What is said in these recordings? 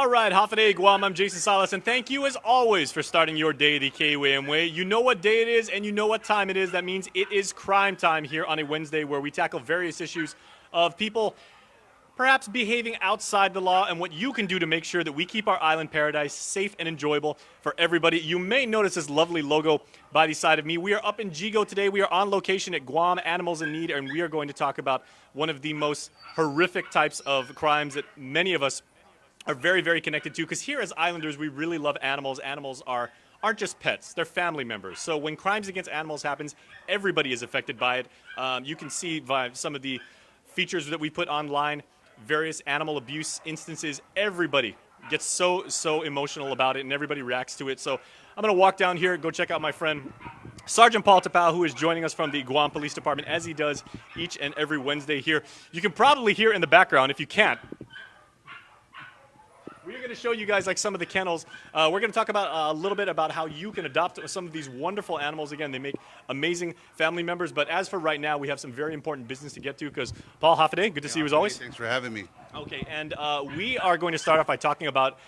All right, Hafide Guam, I'm Jason Salas, and thank you as always for starting your day the KWM way. You know what day it is, and you know what time it is. That means it is crime time here on a Wednesday where we tackle various issues of people perhaps behaving outside the law and what you can do to make sure that we keep our island paradise safe and enjoyable for everybody. You may notice this lovely logo by the side of me. We are up in Yigo today. We are on location at Guam Animals in Need, and we are going to talk about one of the most horrific types of crimes that many of us are very, very connected to, because here as Islanders, we really love animals. Animals aren't just pets, they're family members. So when crimes against animals happens, everybody is affected by it. You can see by some of the features that we put online, various animal abuse instances, everybody gets so emotional about it and everybody reacts to it. So I'm going to walk down here, go check out my friend Sergeant Paul Tapao, who is joining us from the Guam Police Department, as he does each and every Wednesday here. You can probably hear in the background, if you can't, we're going to show you guys like some of the kennels. We're going to talk about a little bit about how you can adopt some of these wonderful animals. Again, they make amazing family members. But as for right now, we have some very important business to get to because Paul Hafide, good to see you as always. Thanks for having me. Okay, and we are going to start off by talking about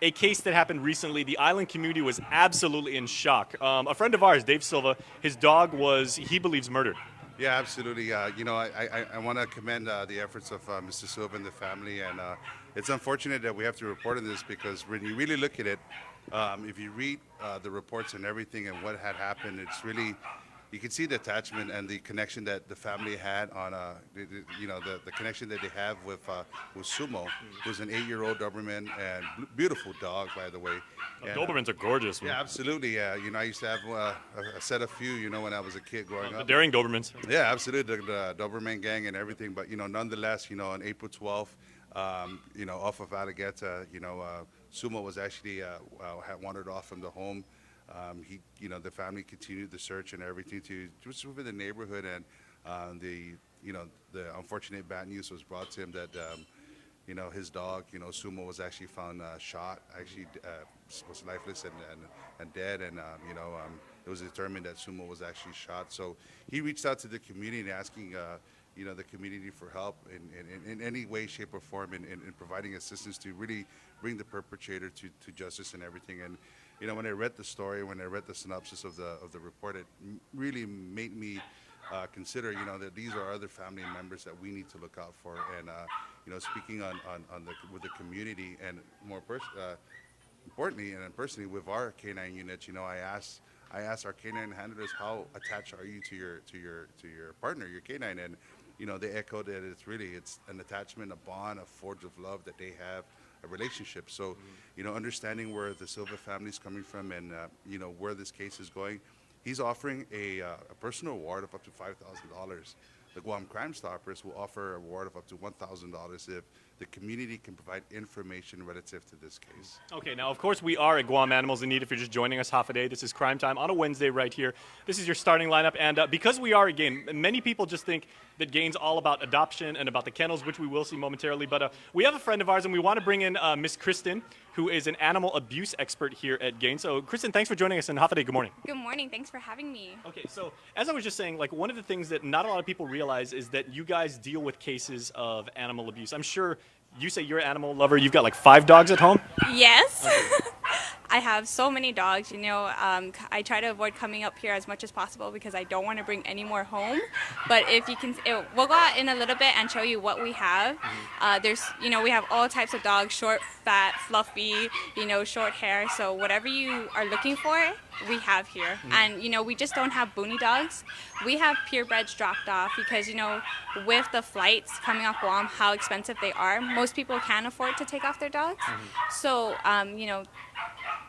a case that happened recently. The island community was absolutely in shock. A friend of ours, Dave Silva, his dog was, he believes, murdered. Yeah, absolutely. I want to commend the efforts of Mr. Silva and the family, and it's unfortunate that we have to report on this because when you really look at it, if you read the reports and everything and what had happened, it's really, you can see the attachment and the connection that the family had on, the connection that they have with Sumo, who's an 8-year-old Doberman and beautiful dog, by the way. And, Dobermans are gorgeous. Yeah, absolutely. Yeah, I used to have a set of few, when I was a kid growing up. The daring Dobermans. Yeah, absolutely. The Doberman gang and everything. But, nonetheless, on April 12th, off of Alligator, Sumo was actually had wandered off from the home. The family continued the search and everything to just within the neighborhood, and the unfortunate bad news was brought to him that his dog, Sumo, was actually found shot, actually was lifeless and dead, and it was determined that Sumo was actually shot. So he reached out to the community asking the community for help in any way, shape, or form in providing assistance to really bring the perpetrator to justice and everything. And when I read the story, when I read the synopsis of the report, it really made me consider that these are other family members that we need to look out for. And speaking with the community, and more importantly and personally with our canine units, I asked our canine handlers, how attached are you to your partner, your canine, and they echoed that it's an attachment, a bond, a forge of love that they have, a relationship. So, understanding where the Silva family is coming from and where this case is going, he's offering a personal award of up to $5,000. The Guam Crime Stoppers will offer a reward of up to $1,000 if the community can provide information relative to this case. Okay, now of course we are at Guam Animals in Need. If you're just joining us half a day, this is Crime Time on a Wednesday right here. This is your starting lineup, and because we are a game, many people just think that Gain's all about adoption and about the kennels, which we will see momentarily, but we have a friend of ours, and we want to bring in Miss Kristen, who is an animal abuse expert here at Gain. So Kristen, thanks for joining us, and half a day, good morning. Good morning, thanks for having me. Okay, so as I was just saying, like one of the things that not a lot of people realize is that you guys deal with cases of animal abuse. I'm sure you say you're an animal lover. You've got like 5 dogs at home? Yes. I have so many dogs, I try to avoid coming up here as much as possible because I don't want to bring any more home. But if you can, we'll go out in a little bit and show you what we have. We have all types of dogs, short, fat, fluffy, short hair. So whatever you are looking for, we have here. And, we just don't have boony dogs. We have purebreds dropped off because, with the flights coming off Guam, how expensive they are, most people can't afford to take off their dogs. So,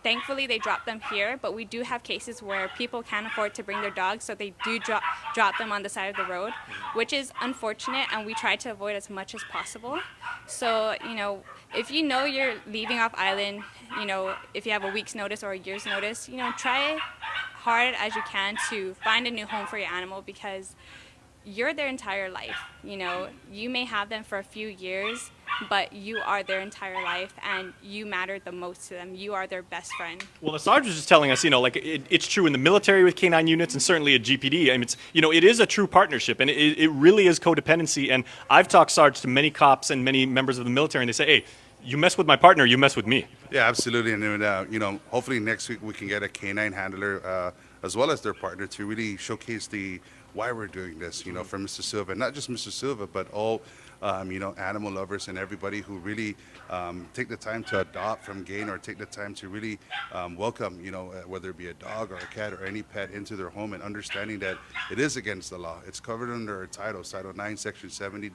thankfully, they drop them here, but we do have cases where people can't afford to bring their dogs, so they do drop them on the side of the road, which is unfortunate, and we try to avoid as much as possible. So, if you're leaving off island, if you have a week's notice or a year's notice, try hard as you can to find a new home for your animal because you're their entire life. You may have them for a few years, but you are their entire life, and you matter the most to them. You are their best friend. Well, the Sarge was just telling us, it's true in the military with canine units and certainly at GPD. I mean, it is a true partnership, and it really is codependency. And I've talked, Sarge, to many cops and many members of the military, and they say, hey, you mess with my partner, you mess with me. Yeah, absolutely. And then, hopefully next week we can get a canine handler as well as their partner to really showcase the why we're doing this. For Mr. Silva, and not just Mr. Silva, but all animal lovers and everybody who really take the time to adopt from Gain or take the time to really welcome, whether it be a dog or a cat or any pet into their home, and understanding that it is against the law. It's covered under our Title 9, Section 70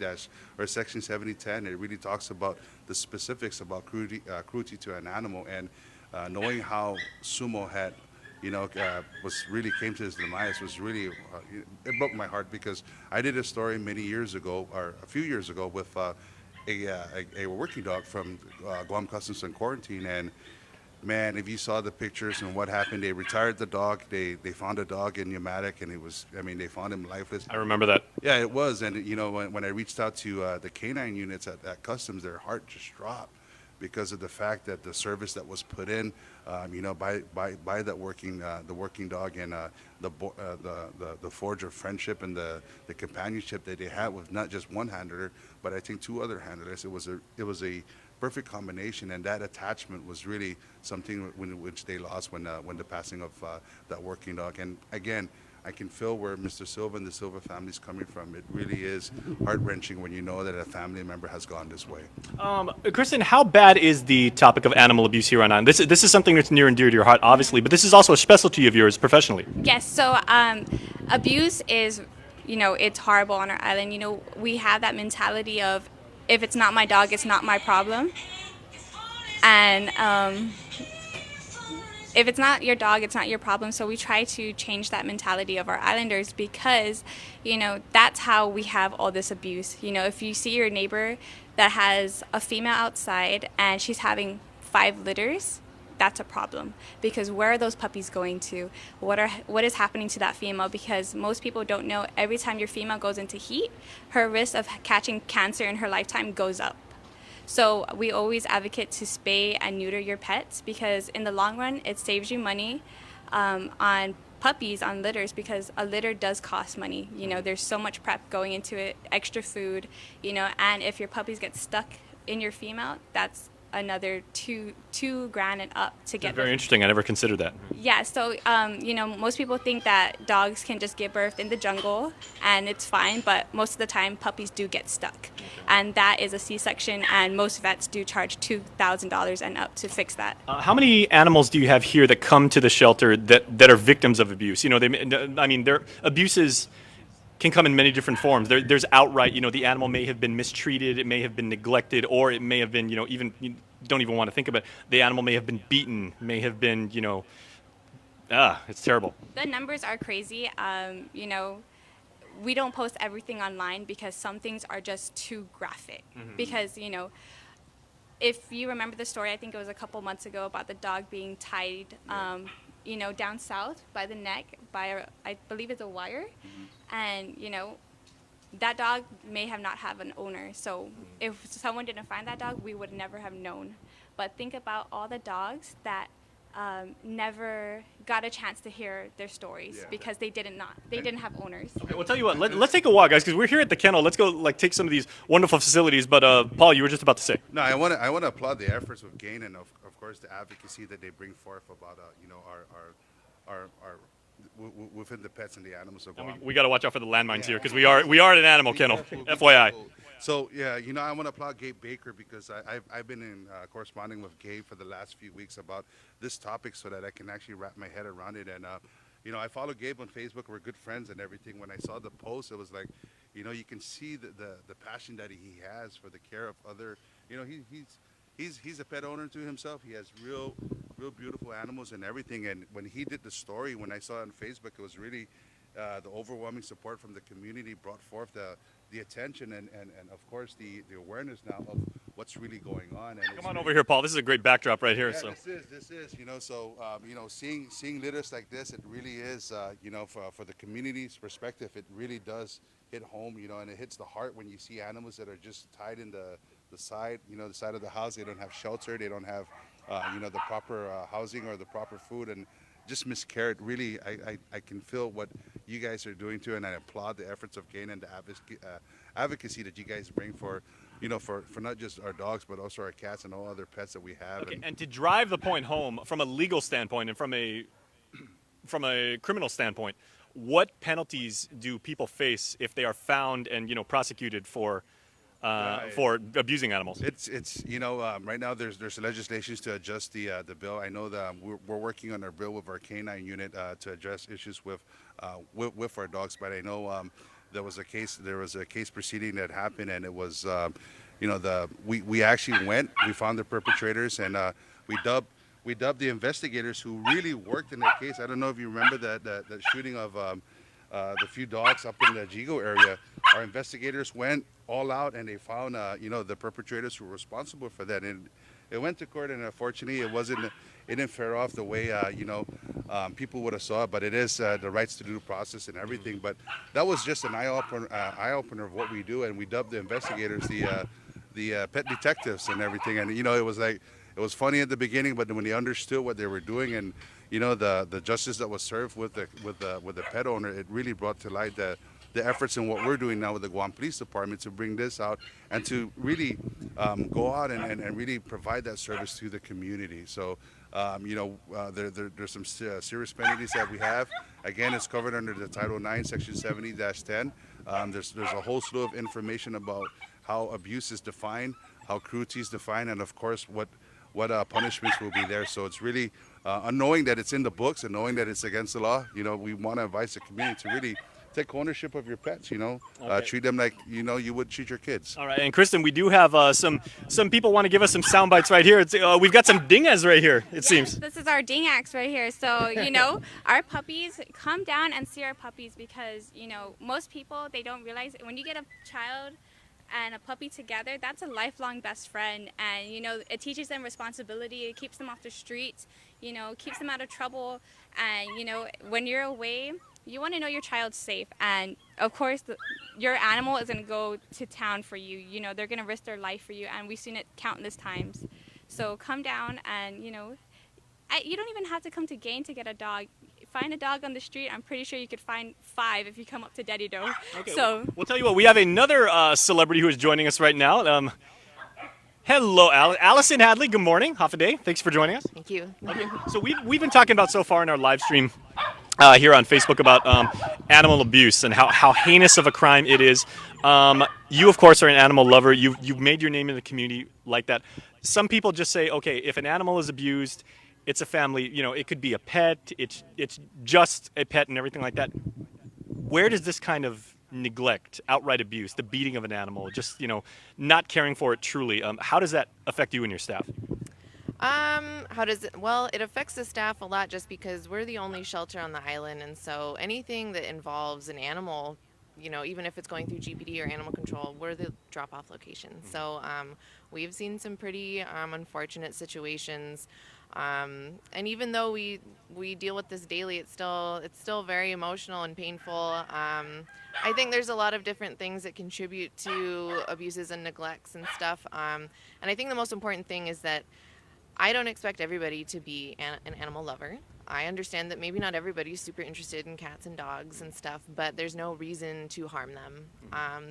or Section 7010. It really talks about the specifics about cruelty to an animal, and knowing how Sumo had was really came to his demise was really it broke my heart, because I did a story many years ago, or a few years ago, with a working dog from Guam Customs and Quarantine. And man, if you saw the pictures and what happened, they retired the dog. They found a dog in Pneumatic, and they found him lifeless. I remember that. Yeah, it was. And when I reached out to the canine units at Customs, their heart just dropped, because of the fact that the service that was put in, by that the working dog, and the forge of friendship and the companionship that they had with not just one handler, but I think two other handlers. It was a perfect combination, and that attachment was really something which they lost when the passing of that working dog. And again, I can feel where Mr. Silva and the Silva family is coming from. It really is heart-wrenching when you know that a family member has gone this way. Kristen, how bad is the topic of animal abuse here on island? This is something that's near and dear to your heart, obviously, but this is also a specialty of yours professionally. Yes, so abuse is, it's horrible on our island. We have that mentality of, if it's not my dog, it's not my problem. And if it's not your dog, it's not your problem. So we try to change that mentality of our islanders, because, that's how we have all this abuse. If you see your neighbor that has a female outside and she's having 5 litters, that's a problem, because where are those puppies going to? What is happening to that female? Because most people don't know, every time your female goes into heat, her risk of catching cancer in her lifetime goes up. So we always advocate to spay and neuter your pets, because in the long run, it saves you money on puppies, on litters, because a litter does cost money. There's so much prep going into it, extra food, and if your puppies get stuck in your female, that's another $2,000 and up to get. That's very interesting. I never considered that. Yeah, so most people think that dogs can just give birth in the jungle and it's fine, but most of the time puppies do get stuck, and that is a C-section, and most vets do charge $2,000 and up to fix that. How many animals do you have here that come to the shelter that are victims of abuse? Their abuses can come in many different forms. There's outright, the animal may have been mistreated, it may have been neglected, or it may have been, even, you don't even want to think about it. The animal may have been beaten, may have been, it's terrible. The numbers are crazy. We don't post everything online, because some things are just too graphic. Mm-hmm. Because, if you remember the story, I think it was a couple months ago, about the dog being tied, down south by the neck by, I believe it's a wire. Mm-hmm. And, that dog may have not have an owner. So if someone didn't find that dog, we would never have known. But think about all the dogs that never got a chance to hear their stories, because they didn't have owners. Okay, well, tell you what, let's take a walk, guys, because we're here at the kennel. Let's go take some of these wonderful facilities. But Paul, you were just about to say. No, I want to applaud the efforts of Gain, and of course the advocacy that they bring forth about our within the pets and the animals of Guam. We got to watch out for the landmines here, because we are at an animal kennel. FYI. So yeah, I want to applaud Gabe Baker, because I've been in corresponding with Gabe for the last few weeks about this topic, so that I can actually wrap my head around it. And I follow Gabe on Facebook. We're good friends and everything. When I saw the post, it was like, you can see the passion that he has for the care of other. He's a pet owner to himself. He has real beautiful animals and everything. And when he did the story, when I saw it on Facebook, it was really the overwhelming support from the community brought forth the attention and of course the awareness now of what's really going on. And come on over here, Paul. This is a great backdrop right here. Yeah, so this is seeing litters like this, it really is for the community's perspective, it really does hit home, and it hits the heart when you see animals that are just tied in the side, the side of the house. They don't have shelter, they don't have the proper housing or the proper food, and just miscarried. Really, I can feel what you guys are doing too, and I applaud the efforts of Gain and the advocacy that you guys bring for for not just our dogs, but also our cats and all other pets that we have. Okay, and to drive the point home from a legal standpoint and from a criminal standpoint, what penalties do people face if they are found and prosecuted Right. for abusing animals? It's right now there's legislations to adjust the bill. I know that we're working on our bill with our canine unit to address issues with our dogs. But I know there was a case proceeding that happened, and it was we actually we found the perpetrators, and we dubbed the investigators who really worked in that case. I don't know if you remember that shooting of the few dogs up in the Yigo area. Our investigators went all out and they found the perpetrators who were responsible for that, and it went to court, and unfortunately it didn't fare off the way people would have saw it. But it is the rights to due process and everything. But that was just an eye opener of what we do, and we dubbed the investigators the pet detectives and everything. And it was funny at the beginning, but when they understood what they were doing, and the justice that was served with the pet owner, it really brought to light the efforts in what we're doing now with the Guam Police Department to bring this out and to really go out and really provide that service to the community. So there's some serious penalties that we have. Again, it's covered under the Title IX, Section 70-10. There's a whole slew of information about how abuse is defined, how cruelty is defined, and of course what punishments will be there. So it's really knowing that it's in the books and knowing that it's against the law. We want to advise the community to really take ownership of your pets. Okay. Treat them like you would treat your kids. All right, and Kristen, we do have some people want to give us some sound bites right here. We've got some dingas right here. It seems. This is our dingax right here. So, our puppies, come down and see our puppies because, most people, they don't realize when you get a child and a puppy together, that's a lifelong best friend. And, it teaches them responsibility. It keeps them off the streets, keeps them out of trouble. And, when you're away, you want to know your child's safe. And, of course, your animal is going to go to town for you. They're going to risk their life for you. And we've seen it countless times. So come down and, you don't even have to come to Gain to get a dog. Find a dog on the street. I'm pretty sure you could find 5 if you come up to Daddy Doe. Okay, so we'll tell you what. We have another celebrity who is joining us right now. Hello, Allison Hadley. Good morning. Half a day. Thanks for joining us. Thank you. So we've been talking about so far in our live stream here on Facebook about animal abuse and how heinous of a crime it is. You, of course, are an animal lover. You've made your name in the community like that. Some people just say, okay, if an animal is abused, it's a family. It could be a pet. It's just a pet and everything like that. Where does this kind of neglect, outright abuse, the beating of an animal, just not caring for it truly, how does that affect you and your staff? How does it? Well, it affects the staff a lot just because we're the only shelter on the island, and so anything that involves an animal, even if it's going through GPD or animal control, we're the drop-off location. So we've seen some pretty unfortunate situations. And even though we deal with this daily, it's still very emotional and painful. I think there's a lot of different things that contribute to abuses and neglects and stuff. And I think the most important thing is that I don't expect everybody to be an animal lover. I understand that maybe not everybody's super interested in cats and dogs and stuff, but there's no reason to harm them.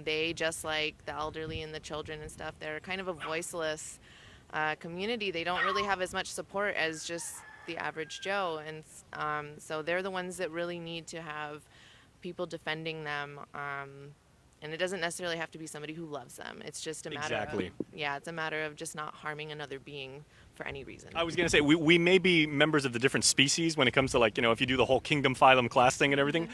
They, just like the elderly and the children and stuff, they're kind of a voiceless community. They don't really have as much support as just the average Joe, and so they're the ones that really need to have people defending them. And it doesn't necessarily have to be somebody who loves them. It's just a matter Exactly. it's a matter of just not harming another being for any reason. I was going to say, we may be members of the different species when it comes to if you do the whole kingdom, phylum, class thing and everything,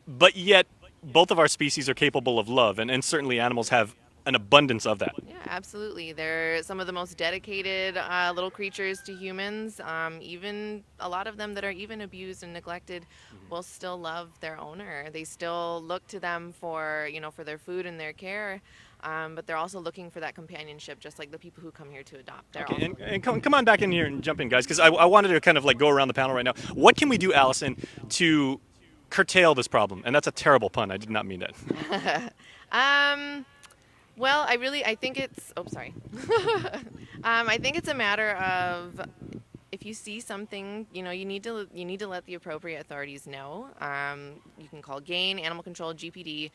but yet both of our species are capable of love, and certainly animals have an abundance of that. Yeah, absolutely. They're some of the most dedicated little creatures to humans. Even a lot of them that are even abused and neglected will still love their owner. They still look to them for their food and their care. But they're also looking for that companionship, just like the people who come here to adopt. They're Okay, also and come on back in here and jump in, guys, because I wanted to kind of go around the panel right now. What can we do, Allison, to curtail this problem? And that's a terrible pun. I did not mean that. Well, I think it's, sorry. I think it's a matter of, if you see something, you need to let the appropriate authorities know. You can call GAIN, Animal Control, GPD.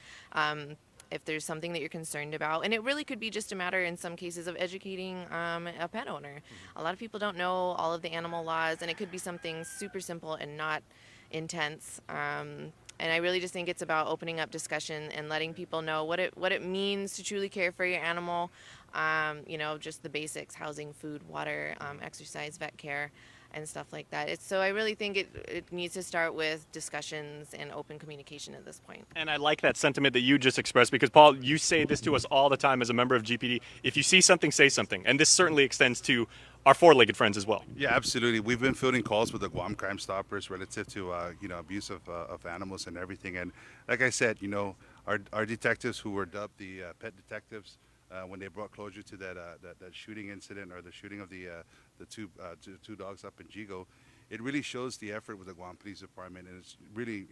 if there's something that you're concerned about. And it really could be just a matter in some cases of educating a pet owner. A lot of people don't know all of the animal laws, and it could be something super simple and not intense. And I really just think it's about opening up discussion and letting people know what it means to truly care for your animal. Just the basics: housing, food, water, exercise, vet care, and stuff like that. So I really think it needs to start with discussions and open communication at this point. And I like that sentiment that you just expressed because, Paul, you say this to us all the time as a member of GPD. If you see something, say something. And this certainly extends to our four-legged friends as well. Yeah, absolutely. We've been fielding calls with the Guam Crime Stoppers relative to abuse of animals and everything. And like I said, our detectives who were dubbed the pet detectives, when they brought closure to that shooting incident or the shooting of the two dogs up in Yigo, it really shows the effort with the Guam Police Department, and it's really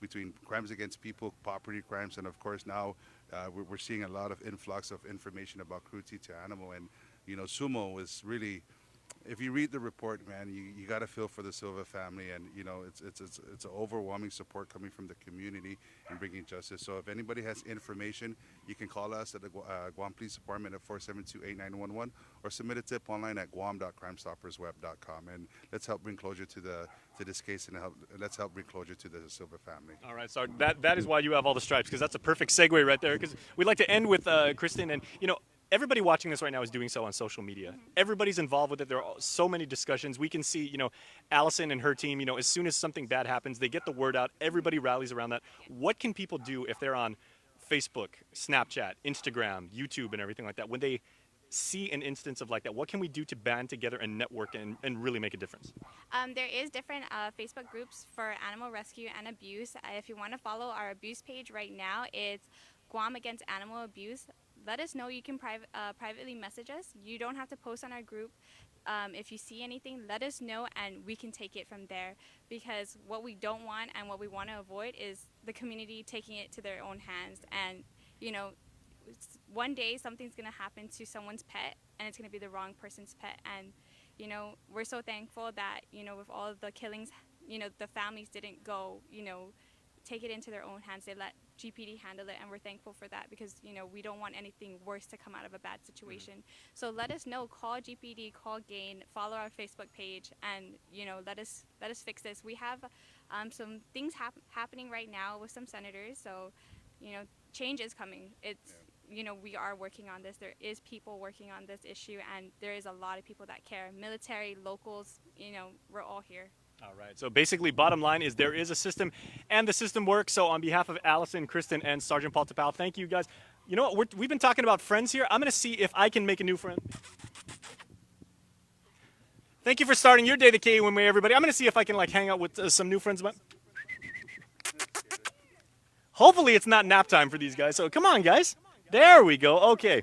between crimes against people, property crimes, and of course now we're seeing a lot of influx of information about cruelty to animal. And Sumo was really, if you read the report, man, you got to feel for the Silva family, and it's an overwhelming support coming from the community in bringing justice. So if anybody has information, you can call us at the Guam Police Department at 472-8911 or submit a tip online at guam.crimestoppersweb.com, and let's help bring closure to this case, and let's help bring closure to the Silva family. All right, so that is why you have all the stripes, because that's a perfect segue right there. Because we'd like to end with Kristen, and everybody watching this right now is doing so on social media. Everybody's involved with it. There are so many discussions. We can see, Allison and her team, as soon as something bad happens, they get the word out. Everybody rallies around that. What can people do if they're on Facebook, Snapchat, Instagram, YouTube, and everything like that? When they see an instance of like that, what can we do to band together and network and really make a difference? There is different Facebook groups for animal rescue and abuse. If you want to follow our abuse page right now, it's Guam Against Animal Abuse. Let us know. You can privately message us. You don't have to post on our group. If you see anything, let us know, and we can take it from there. Because what we don't want and what we want to avoid is the community taking it to their own hands. And, one day something's going to happen to someone's pet, and it's going to be the wrong person's pet. And, we're so thankful that, with all of the killings, the families didn't go, take it into their own hands. They let GPD handle it, and we're thankful for that because we don't want anything worse to come out of a bad situation. So let us know. Call GPD, call GAIN, follow our Facebook page, and let us fix this. We have some things happening right now with some senators, so change is coming. It's we are working on this. There is people working on this issue, and there is a lot of people that care. Military, locals, we're all here. All right. So basically, bottom line is there is a system, and the system works. So on behalf of Allison, Kristen, and Sergeant Paul Tapal, thank you guys. You know what? We've been talking about friends here. I'm going to see if I can make a new friend. Thank you for starting your day the KUM way, everybody. I'm going to see if I can hang out with some new friends of mine. Hopefully, it's not nap time for these guys. So come on, guys. There we go. Okay.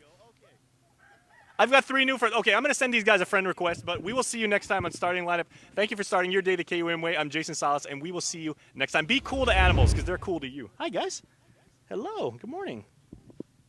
I've got 3 new friends. Okay, I'm going to send these guys a friend request, but we will see you next time on Starting Lineup. Thank you for starting your day the KUM way. I'm Jason Salas, and we will see you next time. Be cool to animals because they're cool to you. Hi, guys. Hello. Good morning.